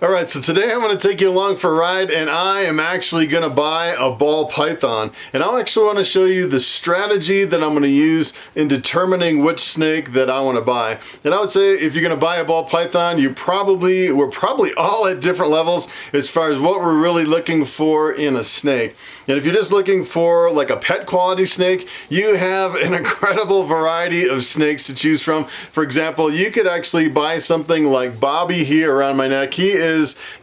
Alright, so today I'm going to take you along for a ride, and I am actually going to buy a ball python. And I actually want to show you the strategy that I'm going to use in determining which snake that I want to buy. And I would say if you're going to buy a ball python, we're probably all at different levels as far as what we're really looking for in a snake. And if you're just looking for like a pet quality snake, you have an incredible variety of snakes to choose from. For example, you could actually buy something like Bobby here around my neck. He is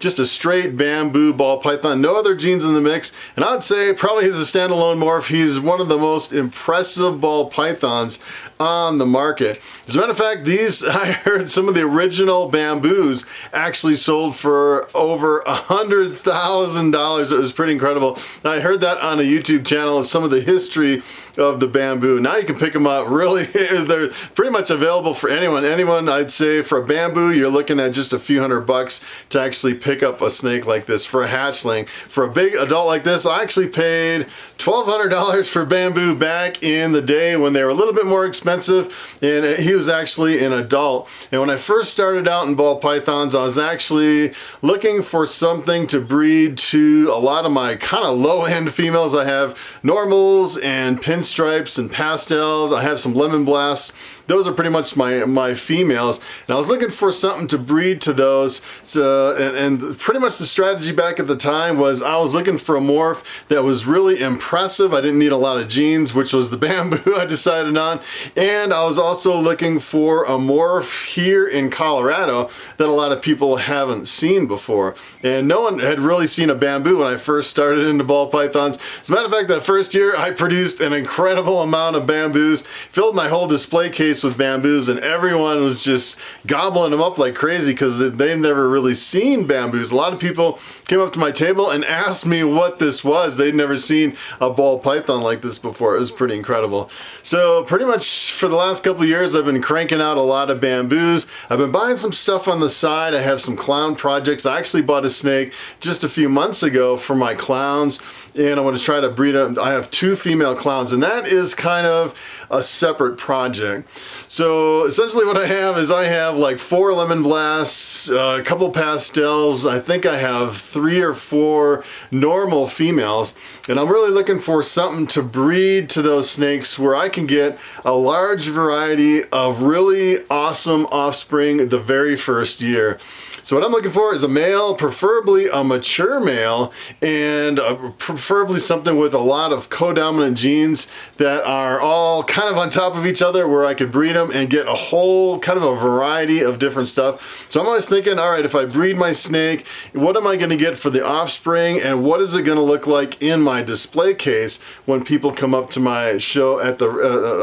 just a straight bamboo ball python, no other genes in the mix, and I would say probably as a standalone morph, he's one of the most impressive ball pythons on the market. As a matter of fact, I heard some of the original bamboos actually sold for over $100,000. It was pretty incredible. I heard that on a YouTube channel of some of the history of the bamboo. Now you can pick them up. Really, they're pretty much available for anyone. I'd say for a bamboo, you're looking at just a few $100 to actually pick up a snake like this for a hatchling. For a big adult like this, I actually paid $1,200 for bamboo back in the day when they were a little bit more expensive, and he was actually an adult. And when I first started out in ball pythons, I was actually looking for something to breed to a lot of my kind of low-end females. I have normals and pinstripes and pastels. I have some lemon blasts. Those are pretty much my females, and I was looking for something to breed to those. So, and pretty much the strategy back at the time was I was looking for a morph that was really impressive. I didn't need a lot of genes, which was the bamboo I decided on, and I was also looking for a morph here in Colorado that a lot of people haven't seen before. And no one had really seen a bamboo when I first started into ball pythons. As a matter of fact, that first year I produced an incredible amount of bamboos, filled my whole display case with bamboos, and everyone was just gobbling them up like crazy because they've never really seen bamboos. A lot of people came up to my table and asked me what this was. They'd never seen a ball python like this before. It was pretty incredible. So pretty much for the last couple of years, I've been cranking out a lot of bamboos. I've been buying some stuff on the side. I have some clown projects. I actually bought a snake just a few months ago for my clowns, and I want to try to breed them. I have 2 female clowns, and that is kind of a separate project. So essentially what I have is I have like 4 lemon blasts, a couple pastels. I think I have 3 or 4 normal females, and I'm really looking for something to breed to those snakes where I can get a large variety of really awesome offspring the very first year. So what I'm looking for is a male, preferably a mature male, and preferably something with a lot of co-dominant genes that are all kind of on top of each other where I could breed them and get a whole kind of a variety of different stuff. So I'm always thinking, all right, if I breed my snake, what am I going to get for the offspring, and what is it going to look like in my display case when people come up to my show at the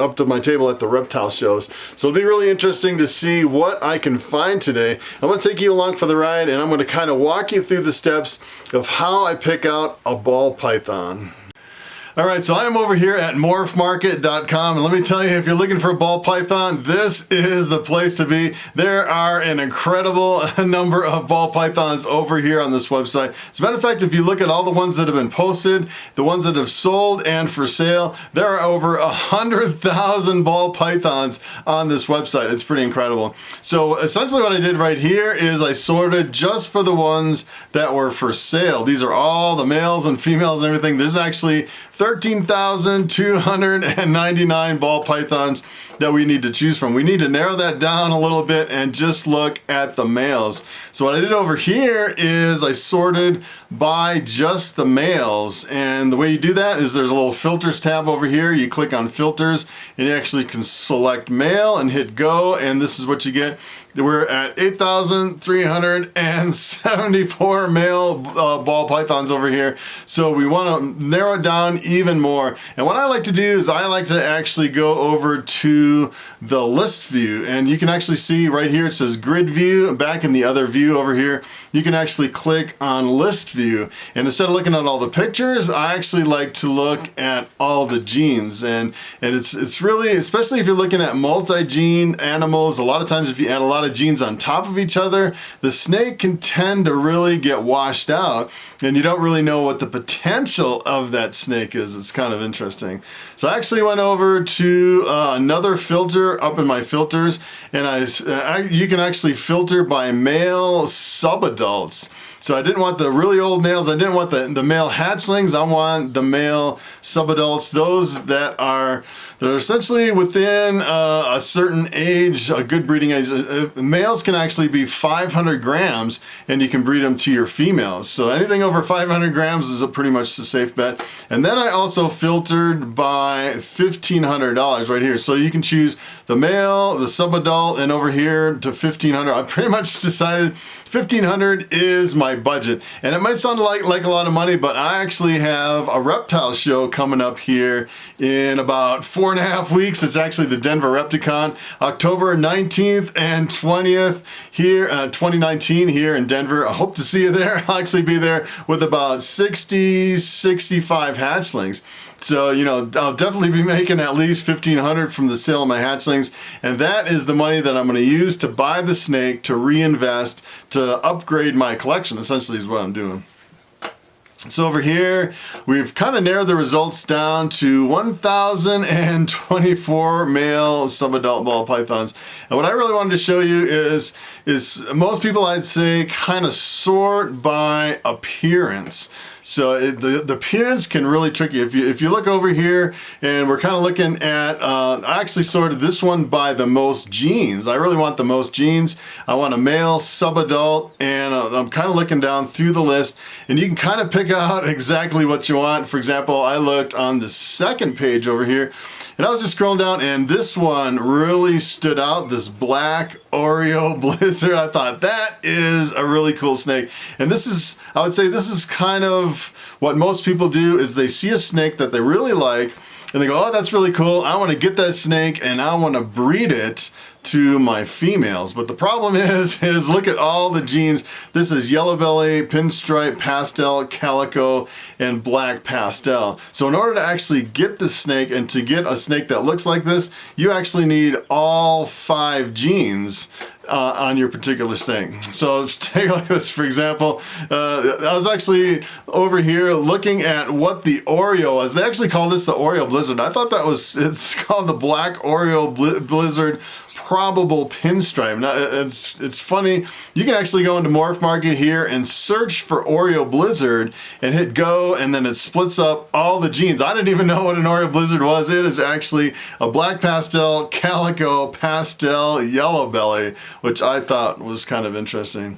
up to my table at the reptile shows. So it'll be really interesting to see what I can find today. I'm going to take you along for the ride, and I'm going to kind of walk you through the steps of how I pick out a ball python. Alright, so I'm over here at morphmarket.com, and let me tell you, if you're looking for a ball python, this is the place to be. There are an incredible number of ball pythons over here on this website. As a matter of fact, if you look at all the ones that have been posted, the ones that have sold and for sale, there are over 100,000 ball pythons on this website. It's pretty incredible. So essentially what I did right here is I sorted just for the ones that were for sale. These are all the males and females and everything. There's actually 13,299 ball pythons that we need to choose from. We need to narrow that down a little bit and just look at the males. So what I did over here is I sorted by just the males, and the way you do that is there's a little filters tab over here. You click on filters and you actually can select male and hit go, and this is what you get. We're at 8,374 male ball pythons over here. So we want to narrow it down even more. And what I like to do is I like to actually go over to the list view, and you can actually see right here it says grid view. Back in the other view over here, you can actually click on list view. And instead of looking at all the pictures, I actually like to look at all the genes. And it's really, especially if you're looking at multi-gene animals, a lot of times if you add a lot lot of genes on top of each other, the snake can tend to really get washed out, and you don't really know what the potential of that snake is. It's kind of interesting. So I actually went over to another filter up in my filters, and you can actually filter by male subadults. So I didn't want the really old males. I didn't want the male hatchlings. I want the male subadults, those that are essentially within a certain age, a good breeding age. Males can actually be 500 grams, and you can breed them to your females. So anything over 500 grams is pretty much a safe bet. And then I also filtered by $1,500 right here. So you can choose the male, the subadult, and over here to $1,500. I pretty much decided $1,500 is my budget. And it might sound like a lot of money, but I actually have a reptile show coming up here in about 4.5 weeks. It's actually the Denver Repticon, October 19th and 20th here, 2019 here in Denver. I hope to see you there. I'll actually be there with about 60, 65 hatchlings. So, you know, I'll definitely be making at least $1,500 from the sale of my hatchlings, and that is the money that I'm going to use to buy the snake, to reinvest, to upgrade my collection, essentially is what I'm doing. So over here, we've kind of narrowed the results down to 1,024 male subadult ball pythons. And what I really wanted to show you is most people, I'd say, kind of sort by appearance. So the appearance can really trick you. If you look over here, and we're kind of looking at, I actually sorted this one by the most genes. I really want the most genes. I want a male subadult, and I'm kind of looking down through the list, and you can kind of pick out exactly what you want. For example, I looked on the second page over here, and I was just scrolling down, and this one really stood out, this black Oreo blizzard. I thought that is a really cool snake. And this is, I would say this is kind of what most people do, is they see a snake that they really like, and they go, oh, that's really cool. I want to get that snake, and I want to breed it to my females. But the problem is look at all the genes. This is yellow belly, pinstripe, pastel, calico, and black pastel. So in order to actually get this snake, and to get a snake that looks like this, you actually need all 5 genes on your particular snake. So take a look at this, for example. I was actually over here looking at what the Oreo was. They actually call this the Oreo Blizzard. I thought it's called the Black Oreo Blizzard Probable Pinstripe. Now, it's funny, you can actually go into Morph Market here and search for Oreo Blizzard and hit go, and then it splits up all the genes. I didn't even know what an Oreo Blizzard was. It is actually a black pastel, calico, pastel, yellow belly, which I thought was kind of interesting.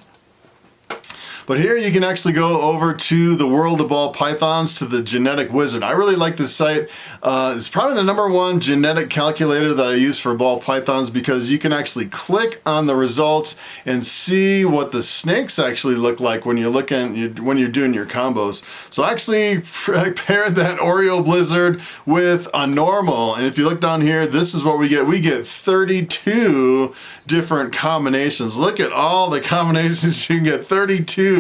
But here you can actually go over to the World of Ball Pythons, to the Genetic Wizard. I really like this site. It's probably the #1 genetic calculator that I use for ball pythons, because you can actually click on the results and see what the snakes actually look like when you're doing your combos. So I actually paired that Oreo Blizzard with a normal, and if you look down here, this is what we get. We get 32 different combinations. Look at all the combinations. You can get 32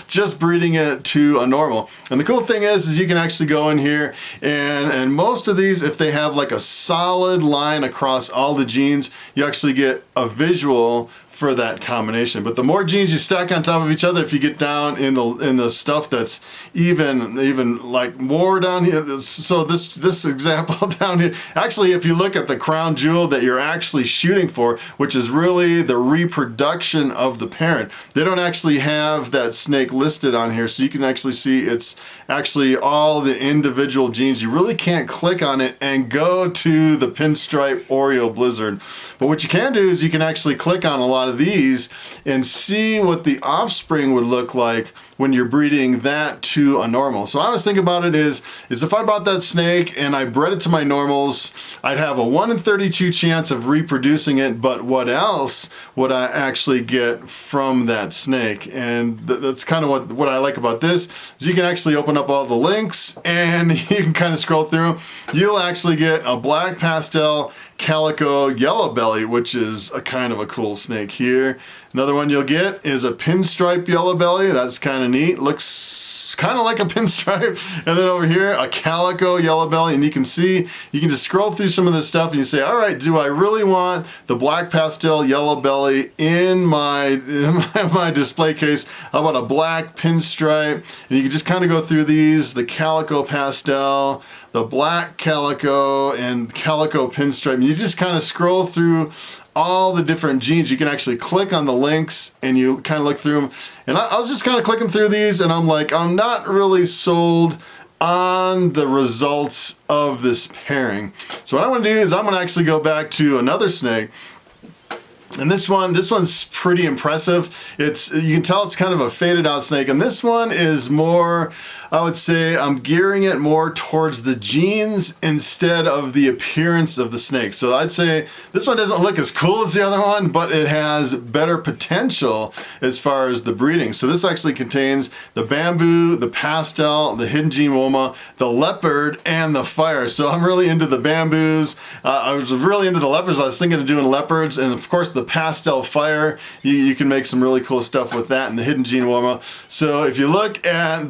just breeding it to a normal. And the cool thing is you can actually go in here, and most of these, if they have like a solid line across all the genes, you actually get a visual for that combination. But the more genes you stack on top of each other, if you get down in the stuff that's even like more down here, so this example down here, actually if you look at the crown jewel that you're actually shooting for, which is really the reproduction of the parent, they don't actually have that snake listed on here, so you can actually see it's actually all the individual genes. You really can't click on it and go to the Pinstripe Oreo Blizzard. But what you can do is you can actually click on a lot of these and see what the offspring would look like when you're breeding that to a normal. So I was thinking about it is if I bought that snake and I bred it to my normals, I'd have a 1 in 32 chance of reproducing it, but what else would I actually get from that snake? And that's kind of what I like about this, is you can actually open up all the links and you can kind of scroll through. You'll actually get a black pastel, calico, yellow belly, which is a kind of a cool snake here. Another one you'll get is a pinstripe yellow belly. That's kind of neat. Looks looks kind of like a pinstripe. And then over here, a Calico yellow belly. And you can see, you can just scroll through some of this stuff and you say, all right, do I really want the black pastel yellow belly in my display case? How about a black pinstripe? And you can just kind of go through these, the Calico pastel, the black Calico, and Calico pinstripe. And you just kind of scroll through all the different jeans. You can actually click on the links and you kind of look through them. And I was just kind of clicking through these and I'm like, I'm not really sold on the results of this pairing. So what I'm gonna do is I'm gonna actually go back to another snake. And this one's pretty impressive. You can tell it's kind of a faded out snake. And this one is more, I would say I'm gearing it more towards the jeans instead of the appearance of the snake. So I'd say this one doesn't look as cool as the other one, but it has better potential as far as the breeding. So this actually contains the bamboo, the pastel, the hidden gene woma, the leopard, and the fire. So I'm really into the bamboos. I was really into the leopards. I was thinking of doing leopards, and of course the pastel fire. You can make some really cool stuff with that, and the hidden gene woma. So if you look at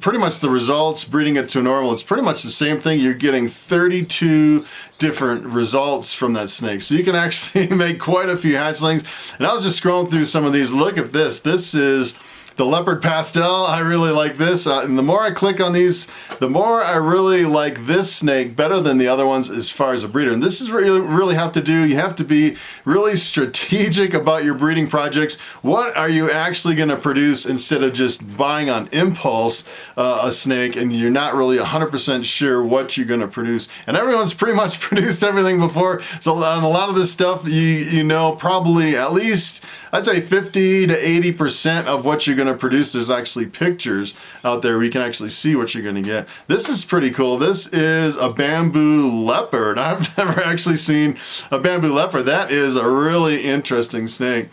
pretty much the results, breeding it to normal, it's pretty much the same thing. You're getting 32 different results from that snake. So you can actually make quite a few hatchlings. And I was just scrolling through some of these. Look at this. This is the leopard pastel. I really like this. And the more I click on these, the more I really like this snake better than the other ones as far as a breeder. And this is what you really have to do. You have to be really strategic about your breeding projects. What are you actually going to produce instead of just buying on impulse a snake and you're not really 100% sure what you're going to produce. And everyone's pretty much produced everything before. So on a lot of this stuff, you know, probably at least I'd say 50 to 80% of what you're going to produce, there's actually pictures out there where you can actually see what you're going to get. This is pretty cool. This is a bamboo leopard. I've never actually seen a bamboo leopard. That is a really interesting snake.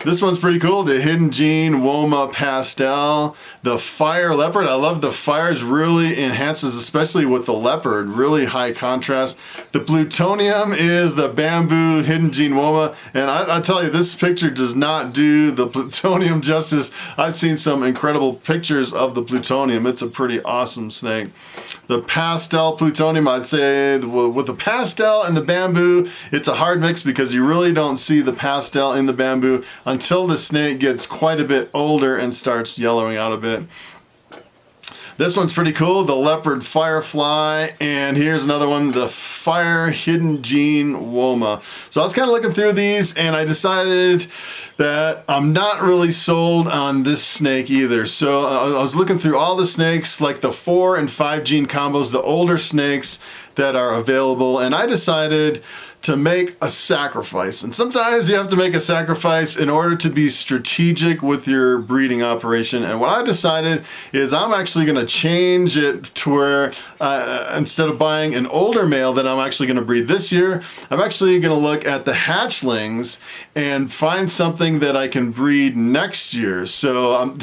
This one's pretty cool. The hidden gene woma pastel, the fire leopard. I love the fires, really enhances, especially with the leopard, really high contrast. The plutonium is the bamboo hidden gene woma, and I tell you, this picture does not do the plutonium justice. I've seen some incredible pictures of the plutonium. It's a pretty awesome snake. The pastel plutonium, I'd say with the pastel and the bamboo, it's a hard mix because you really don't see the pastel in the bamboo until the snake gets quite a bit older and starts yellowing out a bit. This one's pretty cool, the leopard firefly, and here's another one, the fire hidden gene woma. So I was kind of looking through these and I decided that I'm not really sold on this snake either. So I was looking through all the snakes, like the 4 and 5 gene combos, the older snakes that are available, and I decided to make a sacrifice. And sometimes you have to make a sacrifice in order to be strategic with your breeding operation. And what I decided is I'm actually going to change it to where instead of buying an older male that I'm actually going to breed this year, I'm actually going to look at the hatchlings and find something that I can breed next year. So I'm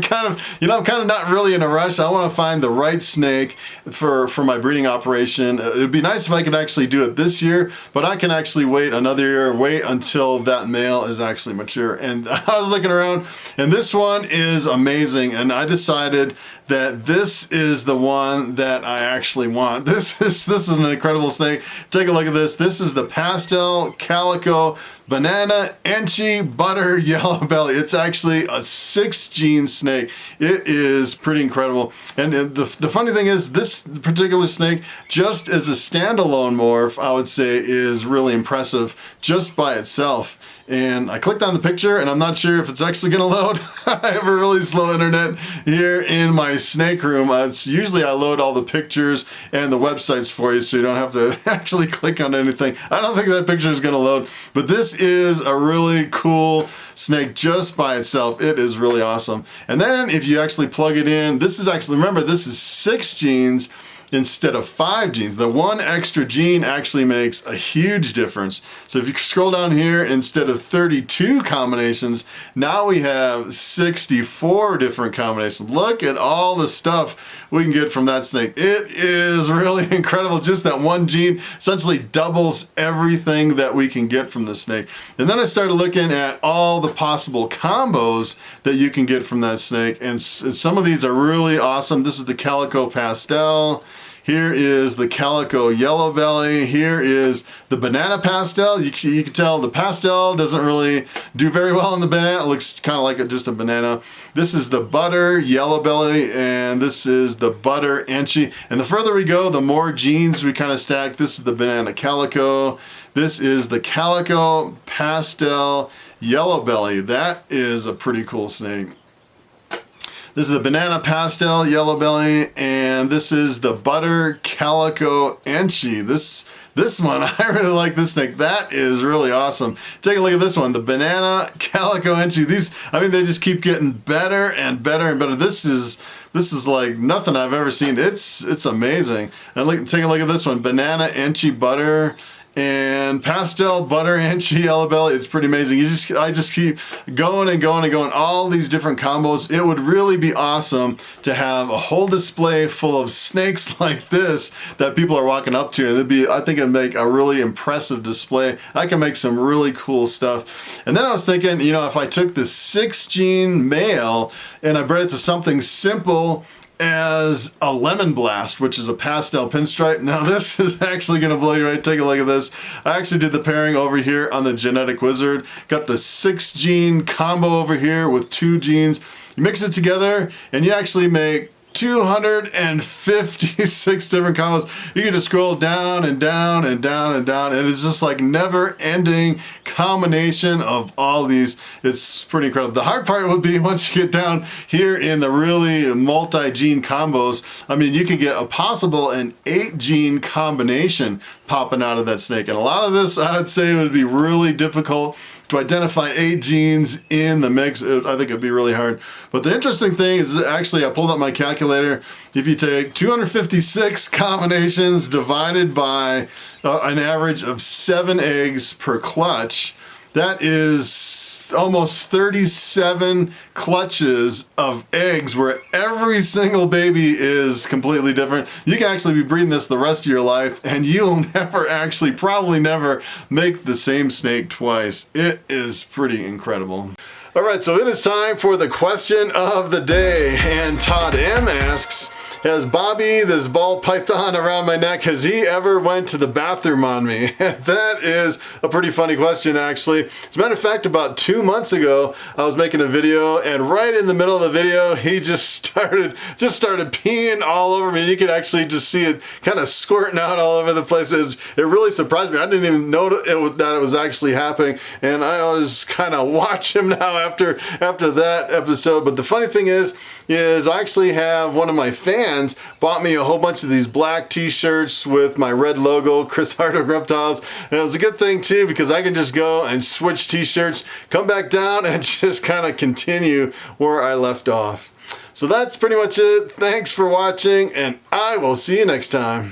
kind of not really in a rush. I want to find the right snake for my breeding operation. It would be nice if I could actually do it this year, but I can actually wait another year, wait until that male is actually mature. And I was looking around and this one is amazing, and I decided that this is the one that I actually want. This is an incredible snake. Take a look at this. This is the pastel calico banana enchi butter yellow belly. It's actually a 6 gene snake. It is pretty incredible. And the funny thing is, this particular snake, just as a standalone morph, I would say is really impressive just by itself. And I clicked on the picture and I'm not sure if it's actually gonna load. I have a really slow internet here in my snake room. Usually I load all the pictures and the websites for you so you don't have to actually click on anything. I don't think that picture is gonna load, but this is a really cool snake just by itself. It is really awesome. And then if you actually plug it in, this is actually, remember, this is 6 genes. instead of 5 genes. The 1 extra gene actually makes a huge difference. So if you scroll down here, instead of 32 combinations, now we have 64 different combinations. Look at all the stuff we can get from that snake. It is really incredible. Just that 1 gene essentially doubles everything that we can get from the snake. And then I started looking at all the possible combos that you can get from that snake, and some of these are really awesome. This is the Calico Pastel. Here is the Calico Yellow Belly. Here is the Banana Pastel. You can tell the pastel doesn't really do very well in the banana. It looks kind of like just a banana. This is the Butter Yellow Belly, and this is the Butter Enchi. And the further we go, the more genes we kind of stack. This is the Banana Calico. This is the Calico Pastel Yellow Belly. That is a pretty cool snake. This is the Banana Pastel Yellow Belly, and this is the Butter Calico Enchi. This one, I really like this snake. That is really awesome. Take a look at this one, the Banana Calico Enchi. These, I mean, they just keep getting better and better and better. This is like nothing I've ever seen. It's amazing. And take a look at this one, Banana Enchi Butter and Pastel Butter Enchi Yellow Belly. It's pretty amazing. I just keep going and going and going. All these different combos. It would really be awesome to have a whole display full of snakes like this that people are walking up to, and I think it'd make a really impressive display. I can make some really cool stuff. And then I was thinking, you know, if I took this 6 gene male and I bred it to something simple as a Lemon Blast, which is a pastel pinstripe. Now this is actually gonna blow you away. Take a look at this. I actually did the pairing over here on the Genetic Wizard. Got the 6 gene combo over here with 2 genes. You mix it together and you actually make 256 different combos. You can just scroll down and down and down and down, and it's just like never-ending combination of all these. It's pretty incredible. The hard part would be once you get down here in the really multi-gene combos. I mean, you can get a possible an 8-gene combination popping out of that snake, and a lot of this I would say would be really difficult to identify 8 genes in the mix. I think it'd be really hard. But the interesting thing is, actually, I pulled up my calculator. If you take 256 combinations divided by an average of 7 eggs per clutch, that is almost 37 clutches of eggs where every single baby is completely different. You can actually be breeding this the rest of your life, and you'll probably never make the same snake twice. It is pretty incredible. All right, so it is time for the question of the day, and Todd M asks, has Bobby, this ball python around my neck, has he ever went to the bathroom on me? That is a pretty funny question, actually. As a matter of fact, about 2 months ago, I was making a video, and right in the middle of the video, he just started peeing all over me. You could actually just see it kind of squirting out all over the place. It really surprised me. I didn't even know that it was actually happening, and I always kind of watch him now after that episode. But the funny thing is I actually have one of my fans bought me a whole bunch of these black t-shirts with my red logo, Chris Hardwick Reptiles, and it was a good thing too, because I can just go and switch t-shirts, come back down, and just kind of continue where I left off. So that's pretty much it. Thanks for watching, and I will see you next time.